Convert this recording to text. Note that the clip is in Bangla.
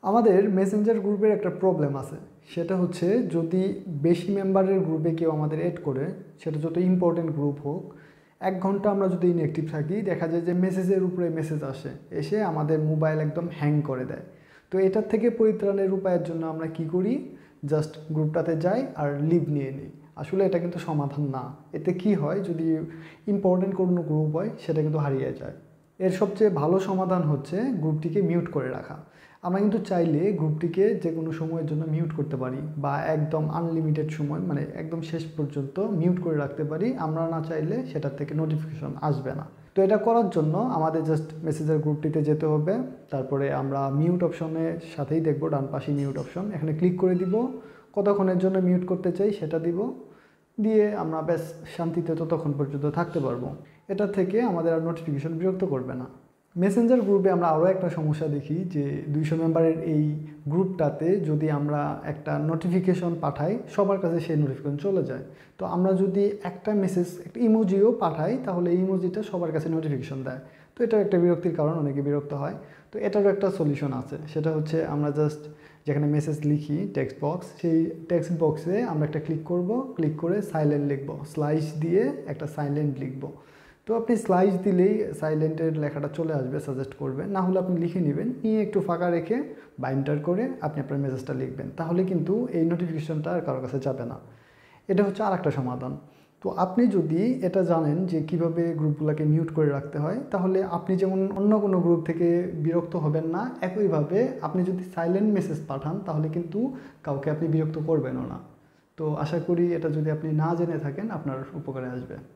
আমাদের মেসেঞ্জার গ্রুপের একটা প্রবলেম আছে, সেটা হচ্ছে যদি বেশি মেম্বারের গ্রুপে কেউ আমাদের এড করে, সেটা যত ইম্পর্টেন্ট গ্রুপ হোক, 1 ঘন্টা আমরা যদি ইনঅ্যাক্টিভ থাকি দেখা যায় যে মেসেজের উপরে মেসেজ আসে, এসে আমাদের মোবাইল একদম হ্যাং করে দেয়। তো এটার থেকে পরিত্রাণের উপায়ের জন্য আমরা কি করি, জাস্ট গ্রুপটাতে যাই আর লিভ নিয়ে নিই। আসলে এটা কিন্তু সমাধান না। এতে কি হয়, যদি ইম্পর্টেন্ট কোনো গ্রুপ হয় সেটা কিন্তু হারিয়ে যায়। এর সবচেয়ে ভালো সমাধান হচ্ছে গ্রুপটিকে মিউট করে রাখা। আমরা কিন্তু চাইলে গ্রুপটিকে যে কোনো সময়ের জন্য মিউট করতে পারি, বা একদম আনলিমিটেড সময় মানে একদম শেষ পর্যন্ত মিউট করে রাখতে পারি। আমরা না চাইলে সেটার থেকে নোটিফিকেশন আসবে না। তো এটা করার জন্য আমাদের জাস্ট মেসেঞ্জার গ্রুপটিতে যেতে হবে, তারপরে আমরা মিউট অপশনের সাথেই দেখবো ডান পাশে মিউট অপশন, এখানে ক্লিক করে দিব। কতক্ষণের জন্য মিউট করতে চাই সেটা দিব, দিয়ে আমরা বেশ শান্তিতে ততক্ষণ পর্যন্ত থাকতে পারবো। এটা থেকে আমাদের আর নোটিফিকেশন বিরক্ত করবে না। মেসেঞ্জার গ্রুপে আমরা আরও একটা সমস্যা দেখি যে 200 মেম্বারের এই গ্রুপটাতে যদি আমরা একটা নোটিফিকেশন পাঠাই, সবার কাছে সেই নোটিফিকেশন চলে যায়। তো আমরা যদি একটা মেসেজ, একটা ইমোজিও পাঠাই, তাহলে এই ইমোজিটা সবার কাছে নোটিফিকেশন দেয়। তো এটা একটা বিরক্তির কারণ, অনেকে বিরক্ত হয়। তো এটারও একটা সলিউশন আছে, সেটা হচ্ছে আমরা জাস্ট যেখানে মেসেজ লিখি টেক্সট বক্স, সেই টেক্সট বক্সে আমরা একটা ক্লিক করব, ক্লিক করে সাইলেন্ট লিখব, স্লাইস দিয়ে একটা সাইলেন্ট লিখব। তো আপনি স্লাইস দিলেই সাইলেন্টের লেখাটা চলে আসবে, সাজেস্ট করবে। না হলে আপনি লিখে নেবেন, নিয়ে একটু ফাঁকা রেখে বা এন্টার করে আপনি আপনার মেসেজটা লিখবেন, তাহলে কিন্তু এই নোটিফিকেশনটা আর কারোর কাছে যাবে না। এটা হচ্ছে আর একটা সমাধান। তো আপনি যদি এটা জানেন যে কিভাবে গ্রুপগুলোকে মিউট করে রাখতে হয়, তাহলে আপনি যেমন অন্য কোনো গ্রুপ থেকে বিরক্ত হবেন না, একইভাবে আপনি যদি সাইলেন্ট মেসেজ পাঠান তাহলে কিন্তু কাউকে আপনি বিরক্ত করবেনও না। তো আশা করি এটা যদি আপনি না জেনে থাকেন আপনার উপকারে আসবে।